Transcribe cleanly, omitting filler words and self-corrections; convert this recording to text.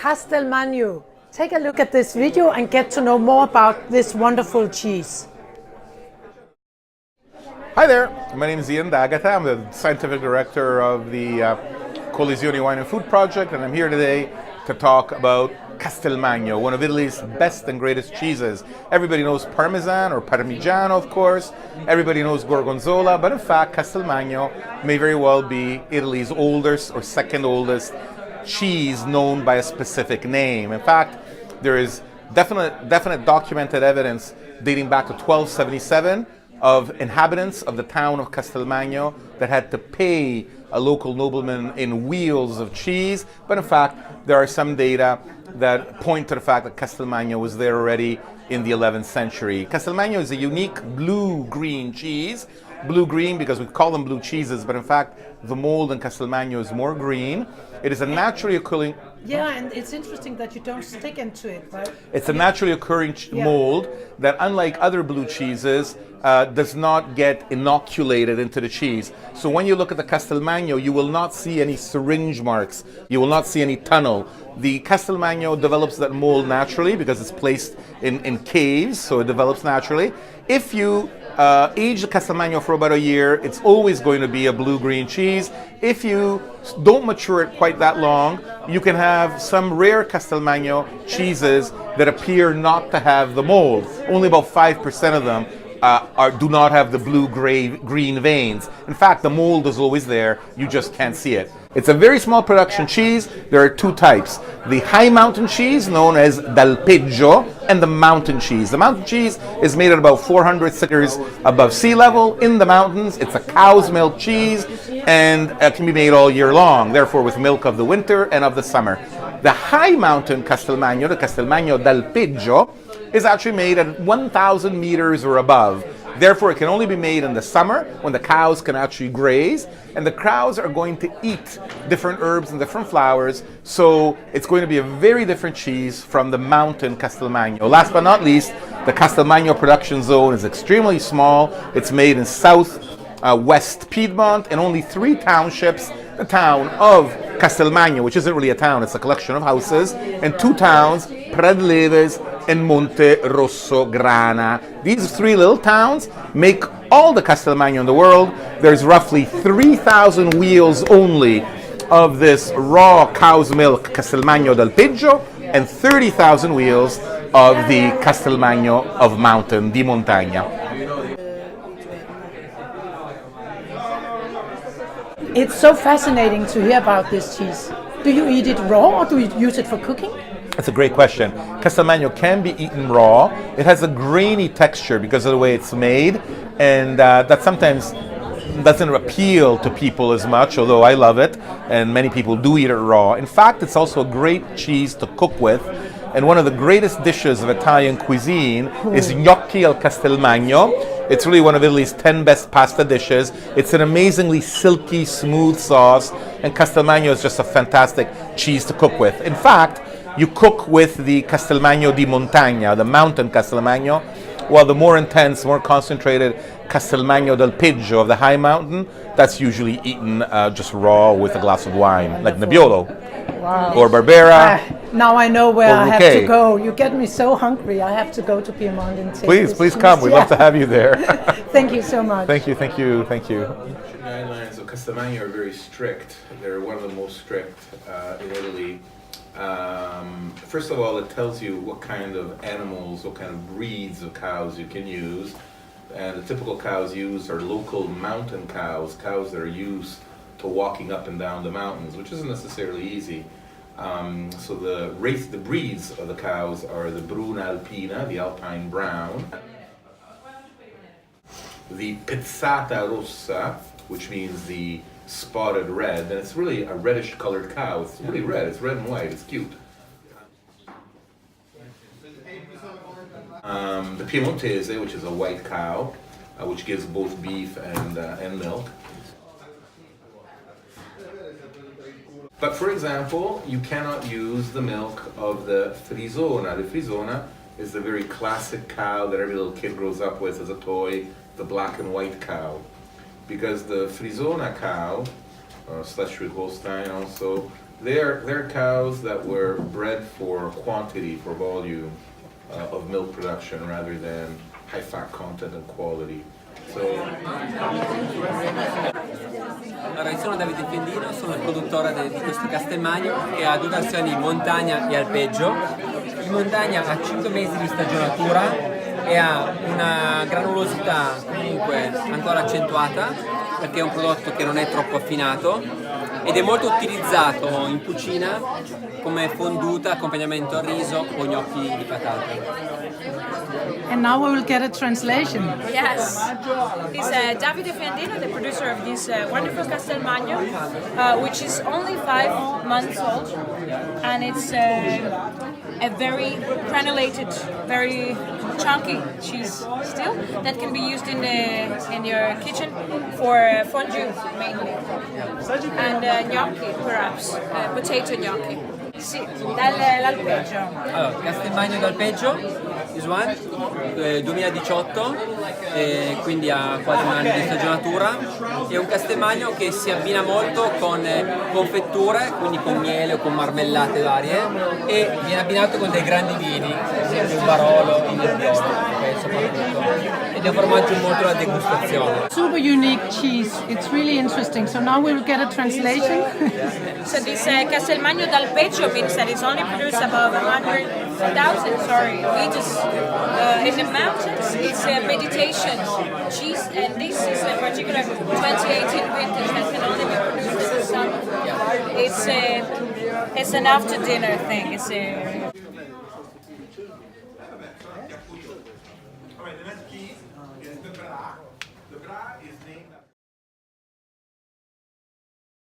Castelmagno. Take a look at this video and get to know more about this wonderful cheese. Hi there, my name is Agata. I'm the scientific director of the Culinary Wine and Food Project, and I'm here today to talk about Castelmagno, one of Italy's best and greatest cheeses. Everybody knows Parmesan or Parmigiano, of course. Everybody knows Gorgonzola, but in fact, Castelmagno may very well be Italy's oldest or second oldest cheese known by a specific name. In fact, there is definite documented evidence dating back to 1277 of inhabitants of the town of Castelmagno that had to pay a local nobleman in wheels of cheese. But in fact, there are some data that point to the fact that Castelmagno was there already in the 11th century. Castelmagno is a unique blue-green cheese. Blue-green because we call them blue cheeses, but in fact, the mold in Castelmagno is more green. It is a naturally occurring... Yeah, and it's interesting that you don't stick into it, right? It's a naturally occurring mold that, unlike other blue cheeses, does not get inoculated into the cheese. So when you look at the Castelmagno, you will not see any syringe marks. You will not see any tunnel. The Castelmagno develops that mold naturally because it's placed in caves, so it develops naturally. If you age the Castelmagno for about a year, it's always going to be a blue-green cheese. If you don't mature it quite that long, you can have some rare Castelmagno cheeses that appear not to have the mold. Only about 5% of them do not have the blue-green veins. In fact, the mold is always there, you just can't see it. It's a very small production cheese. There are two types. The high mountain cheese, known as d'alpeggio, and the mountain cheese. The mountain cheese is made at about 400 meters above sea level in the mountains. It's a cow's milk cheese and can be made all year long, therefore with milk of the winter and of the summer. The high mountain Castelmagno, the Castelmagno d'alpeggio, is actually made at 1,000 meters or above. Therefore, it can only be made in the summer when the cows can actually graze, and the cows are going to eat different herbs and different flowers, so it's going to be a very different cheese from the mountain Castelmagno. Last but not least, the Castelmagno production zone is extremely small. It's made in southwest Piemonte in only 3 townships. The town of Castelmagno, which isn't really a town, it's a collection of houses, and 2 towns, Pradleves and Monte Rosso Grana. These 3 little towns make all the Castelmagno in the world. There's roughly 3,000 wheels only of this raw cow's milk Castelmagno d'alpeggio and 30,000 wheels of the Castelmagno of Mountain di Montagna. It's so fascinating to hear about this cheese. Do you eat it raw or do you use it for cooking? That's a great question. Castelmagno can be eaten raw. It has a grainy texture because of the way it's made, and that sometimes doesn't appeal to people as much, although I love it, and many people do eat it raw. In fact, it's also a great cheese to cook with, and one of the greatest dishes of Italian cuisine is gnocchi al Castelmagno. It's really one of Italy's 10 best pasta dishes. It's an amazingly silky, smooth sauce, and Castelmagno is just a fantastic cheese to cook with. In fact, you cook with the Castelmagno di Montagna, the mountain Castelmagno, while the more intense, more concentrated Castelmagno d'alpeggio of the high mountain, that's usually eaten just raw with a glass of wine, like nebbiolo. Wow. Or Barbera. Now I know where I have to go. You get me so hungry. I have to go to Piemonte and take Please come. We'd love to have you there. Thank you so much. Thank you. Guidelines of Castelmagno are very strict. They're one of the most strict in Italy. First of all, it tells you what kind of animals, what kind of breeds of cows you can use. And the typical cows used are local mountain cows, cows that are used to walking up and down the mountains, which isn't necessarily easy. So the breeds of the cows are the Bruna Alpina, the Alpine Brown, the Pizzata Rossa, which means the spotted red, and it's really a reddish colored cow. It's really red, it's red and white, it's cute. The Piemontese, which is a white cow, which gives both beef and milk. But for example, you cannot use the milk of the Frisona. The Frisona is the very classic cow that every little kid grows up with as a toy, the black and white cow. Because the Frisona cow, or Schleswig-Holstein also, They're cows that were bred for quantity, for volume of milk production rather than high fat content and quality. So, allora, io sono Davide Fendino, sono il produttore di questo Castelmagno che ha due versioni in montagna e alpeggio. In montagna ha 5 mesi di stagionatura e ha una granulosità comunque ancora accentuata perché è un prodotto che non è troppo affinato ed è molto utilizzato in cucina come fonduta, accompagnamento al riso o gnocchi di patate. And now we will get a translation. Yes, he's Davide Fendino, the producer of this wonderful Castelmagno, which is only 5 months old, and it's a very granulated, very chunky cheese still that can be used in your kitchen for fondue mainly, and gnocchi perhaps, potato gnocchi. Sì, dall'alpeggio. Allora, Castelmagno d'alpeggio, this one, 2018, quindi ha quasi un anno di stagionatura. È un Castelmagno che si abbina molto con confetture, quindi con miele o con marmellate varie, e viene abbinato con dei grandi vini, ad esempio un Barolo, il Nebbiolo, soprattutto. Ed è un formaggio molto da degustazione. Super unique cheese. It's really interesting. So now we will get a translation. So this Castelmagno d'alpeggio means that it's only produced above 100,000 meters in the mountains. It's a meditation cheese, and this is a particular 2018 vintage that can only be produced in the summer. It's an after dinner thing.